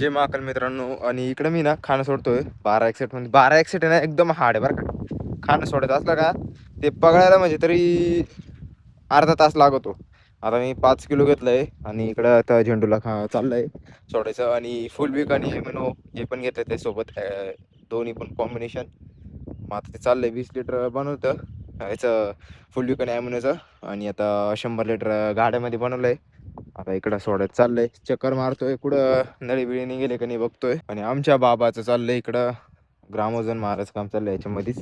जय महाकाल मित्रांनो. आणि इकडे मी ना खाणं सोडतोय 12 मध्ये. 12 आहे ना, एकदम हार्ड आहे बरं का. खाणं सोडायचं असलं का ते पकडायला म्हणजे तरी अर्धा तास लागतो. आता मी 5 किलो घेतलंय आणि इकडं आता झेंडूला चाललंय सोडायचं. आणि फुल वीक आणि म्हणून हे पण घेतलं ते सोबत, दोन्ही पण कॉम्बिनेशन. मग आता ते चाललंय 20 लिटर बनवतं याचं फुल वीक आणि ॲम्युनोचं. आणि आता 100 लिटर गाड्यामध्ये बनवलंय. आता इकडं सोडत चाललंय, चक्कर मारतोय, कुठं नळी बिळी निघेले का नाही बघतोय. आणि आमच्या बाबाचं चाललंय इकडं ग्रामोजन मारायचं काम चाललंय याच्यामध्येच.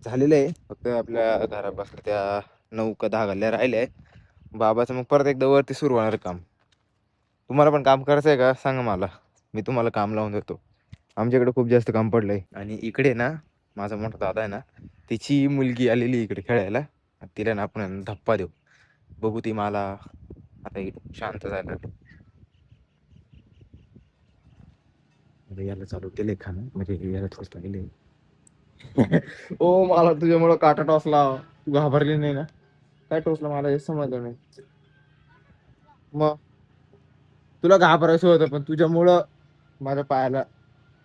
झालेलं आहे, फक्त आपल्या घरा बसल्या त्या 9 का 10 गल्ल्या राहिल्या आहे बाबाचं. मग परत एकदा वरती सुरू होणार काम. तुम्हाला पण काम करायचं आहे का सांगा मला, मी तुम्हाला काम लावून देतो. आमच्याकडे खूप जास्त काम पडलंय. आणि इकडे ना माझा मोठा दादा आहे ना, तिची मुलगी आलेली इकडे खेळायला. तिला ना आपण धप्पा देऊ, बघू ती मला आता शांत झालं. याला चालू केले खाणं, म्हणजे याला थोडं लागले. ओ मला तुझ्यामुळं काटा टोचला, तू घाबरली नाही ना? काय टोचला मला हे समजलं नाही. मग तुला घाबरायचं होतं पण तुझ्यामुळं माझ्या पायाला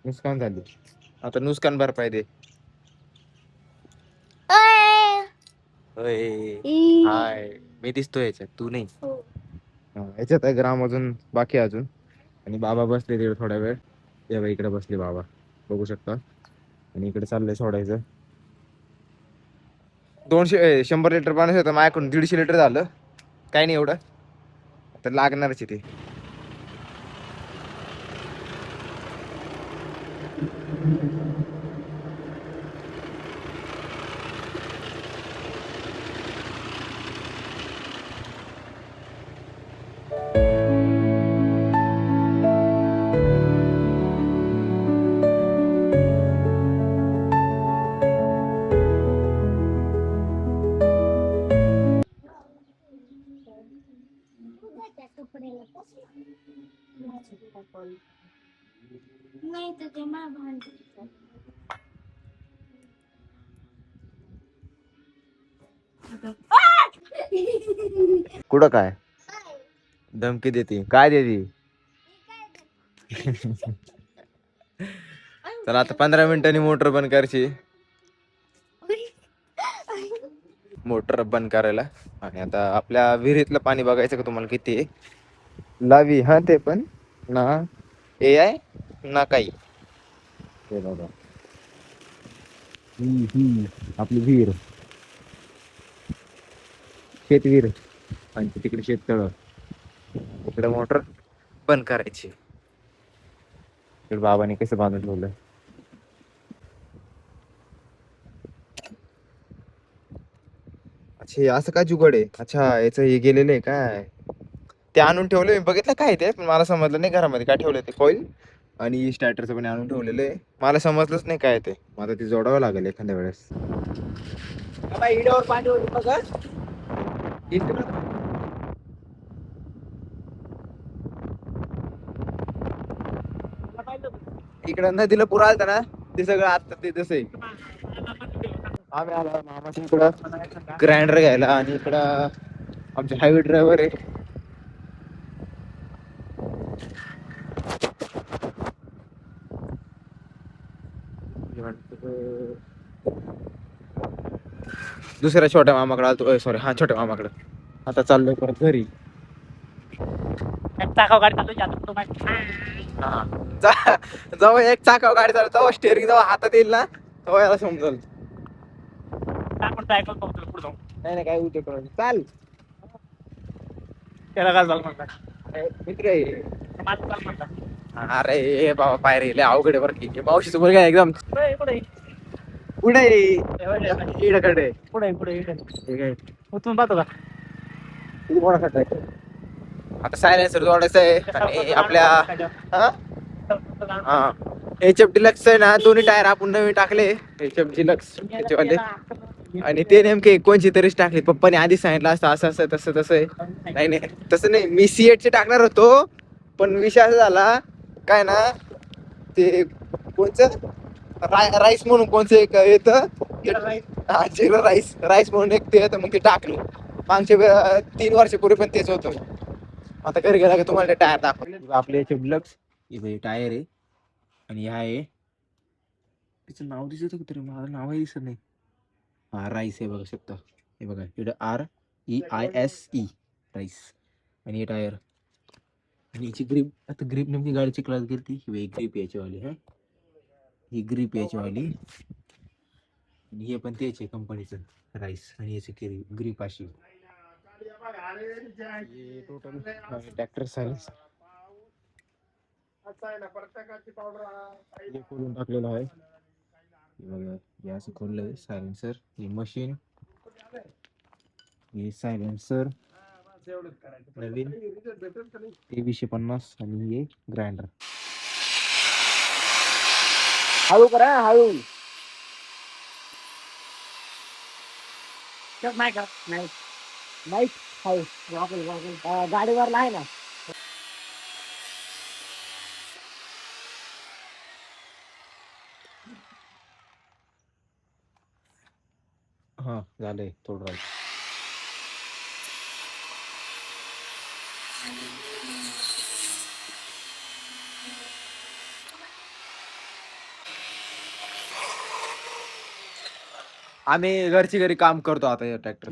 नुकसान झाली. आता नुकसान भरपाई दे. हाय, मी दिसतोय याच्यात, तू नाही. याच्यात आहे ग्राम अजून बाकी अजून. आणि बाबा बसले तिकडे थोडा वेळ. तेव्हा इकडे बसले बाबा, बघू शकता. आणि इकडे चाललंय सोडायचं. 100 लिटर पाणी होतं माझ्याकडून, 150 लिटर झालं. काही नाही एवढं, तर लागणारच आहे ते. नाही तर ते कुठं काय धमकी देते, काय देते? चला आता 15 मिनिटांनी मोटर बंद करायची. मोटर बंद करायला. आणि आता आपल्या विहिरीतलं पाणी बघायचं का तुम्हाला किती आहे. लावी हा ते पण ना, ए आय ना काही. हे बघा, आपली विहीर, शेतविहीर. आणि तिकडे शेततळ. इकडे मोटर बंद करायची. इकडे बाबाने कसं बांधून ठेवलं. अच्छा, असं काय जुगाड आहे? अच्छा, याचं हे गेलेलं आहे काय? ते आणून ठेवलं मी, बघितलं काय ते, पण मला समजलं नाही घरामध्ये काय ठेवलं ते. कॉईल आणि स्टार्टरचं पण आणून ठेवलेलं आहे, मला समजलंच नाही काय ते. मला ते जोडावं लागेल एखाद्या वेळेस. इकडं नदीला पूर आलता ना, ते सगळं आता ते तसं आहे. आम्ही आला मामाच्या इकडं ग्राइंडर घ्यायला. आणि इकडं आमचे हायवे ड्रायव्हर आहे. दुसऱ्या छोट्या मामाकडे आलतो, सॉरी हा छोट्या मामाकडे. आता चाललोय परत घरी. जेव्हा एक चाकावर गाडी चालू, तेव्हा स्टेअरिंग जेव्हा हातात येईल ना, तेव्हा याला समजल. नाही नाही, काय उद्योग करून चाल. त्याला काय झालं म्हणतात, मित्र आहे. अरे बाबा, पाय रे लय अवघड आहे बरं की. मावशीचं मुलगा एकदम पुढे इकडे पुढे उचलून पाहतो का. आता सायलेन्सर जोडायचं आहे. आणि आपल्या हा एच एफ डिलक्स आहे ना, दोन्ही टायर आपण नवीन टाकले. एच एफ डिलक्स त्याच्यावाले. आणि ते नेमके कोणची तरीच टाकले. पप्पाने आधी सांगितलं असतं असं असं तसं तसं आहे. नाही नाही तसं नाही, मी C8 टाकणार होतो. पण विषय असा झाला काय ना, ते कोणचं राईस म्हणून कोणचं एक येतं, जिरा राईस म्हणून एक ते येतं, मग ते टाकलं. मागच्या 3 वर्षापूर्वी पण तेच होतं. आता घरी गेला की तुम्हाला टायर दाखवले आपले एच एफ डिलक्स. हे टायर आहे आणि हा आहे तिचं नाव दिसत होतं तरी मला नावही दिसत नाही. हा राईस आहे बघू शकता. हे बघा इकडं REISE राईस. आणि हे टायर आणि याची ग्रीप. आता ग्रीप नेमकी गाडीची क्लास गेली ही ग्रीप याच्यावाली. हा ही ग्रीप याच्यावाली आणि हे पण तेच आहे कंपनीचं राईस आणि याची ग्रीप अशी. टोटल ट्रॅक्टर सर्व्हिस हे खोलून टाकलेलं आहे. बघा हे असं खोललंय सायलेन्सर. ही मशीन, हे सायलेन्सर नवीन 2350 आणि हे ग्राइंडर. हळू करा हळू. नाही का नाही नाही हळू वाकल वाकल गाडीवर आहे ना. हा झालंय थोडं राहील. आम्ही घरची घरी काम करतो आता या ट्रॅक्टर.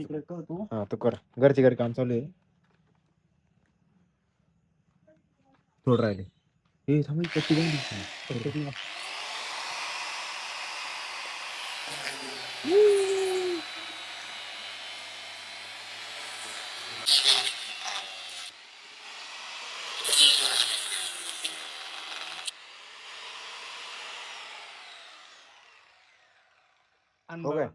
हा तो कर. घरची घरी काम चालू आहे. थोडं राहिले. हे थांब कशी बंद. हो काय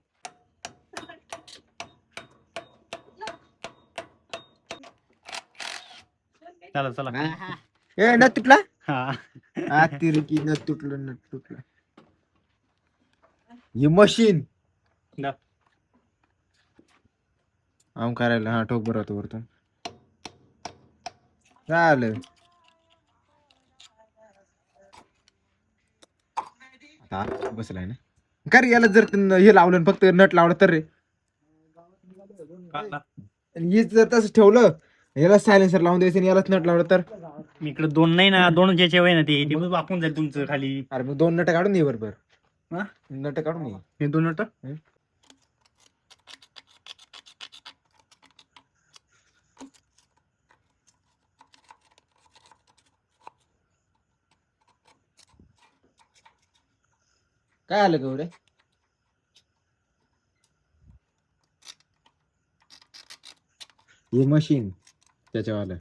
चला चला. ए नट तुटला. हा तिरकी नट तुटलं. ही मशीन आम करायला. हा ठोक बरं होतं वरतून झालं. आता बसलाय ना. का रे याला जर हे लावलं फक्त नट लावलं तर रे. आणि जर तसं ठेवलं याला सायलेन्सर लावून द्यायचं आणि यालाच नट लावलं तर. इकडे दोन नाही ना, दोन ज्याचे वय ना ते वाकून जाईल तुमचं खाली. अरे मग 2 नट काढून ये बरोबर. नट काढून ये. हे 2 नट काय आलं गौरे. हे मशीन त्याच्यावालं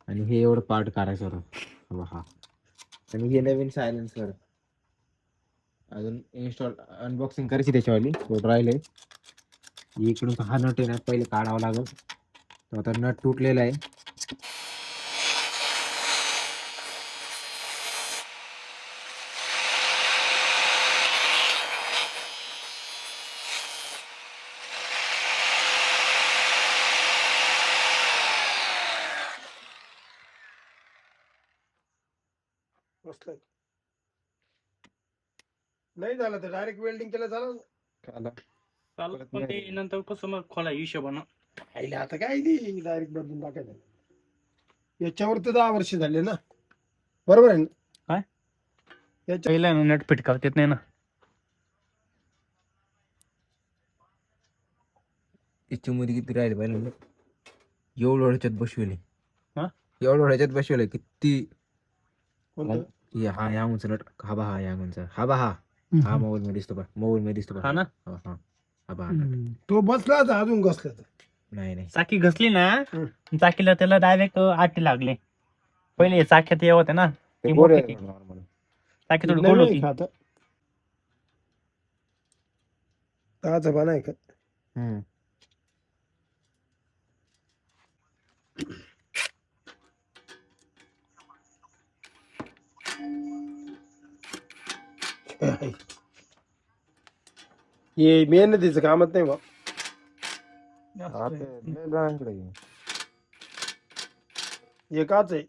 आणि हे एवढं पार्ट काढायचं होतं. हा आणि हे नवीन सायलेन्सर अजून इन्स्टॉल अनबॉक्सिंग करायची त्याच्यावाली. थोडं राहिले. इकडून हा नट आहे ना पहिले काढावा लागेल. तो आता नट तुटलेला आहे. नाही झालं तर डायरेक्ट वेल्डिंग केलं झालं. चालत पण ते नंतर कसं मग खोला हिशोबानं. आईला आता काय नाही डायरेक्ट बदलून टाकायचं. याच्यावर तर 10 वर्ष झाले ना, बरोबर आहे ना. काय याच्या पहिला नट फिटकावत येत नाही ना. त्याच्यामध्ये किती राहिले पाहिजे. एवढं ह्याच्यात बसवले. हा एवढं ह्याच्यात बसवले किती. कोणतं? हा या उंच नट. हा बा हा या उंच. हा बा हा मोबाईल मध्ये दिसतो. मोबाईल मध्ये दिसतो. हा ना. हा हा बा. तो बसला तर अजून घसला तर नाही चाकी घसली ना, चाकीला त्याला डायरेक्ट आटी लागले. पहिले चाक्यात हे होते ना, ती मोठी ती नॉर्मल. चाकी थोडी गोल होती. खाता ताजा बना आहे का. हे मेहनतीचं कामच नाही बा. हे काच आहे.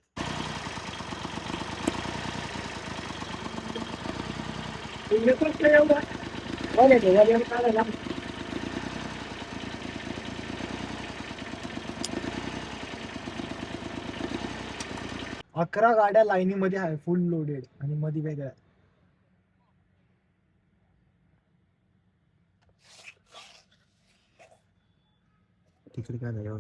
11 गाड्या लाईनीमध्ये आहे फुल लोडेड आणि मध्ये वेगळ्या. तिकडे काय झालं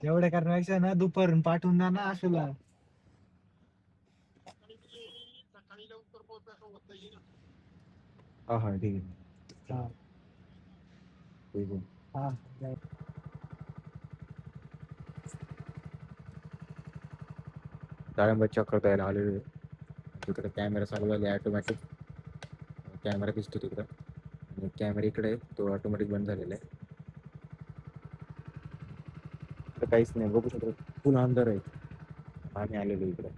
एवढ्या करण्यापेक्षा ना दुपारून पाठवून द्या ना अशोला. सकाळी लवकर पोहोचायचं होतं येईल. हा हा ठीक आहे हा ठीक आहे हा डाळिंब चक्कर द्यायला आलेलो आहे. तिकडे कॅमेरा चालू झाले ऑटोमॅटिक कॅमेरा दिसतो तिकडं आणि कॅमेरा इकडे आहे, तो ऑटोमॅटिक बंद झालेला आहे. इकडे काहीच नाही बघू शकतो फुल अंधार आहे. आम्ही आलेलो इकडे.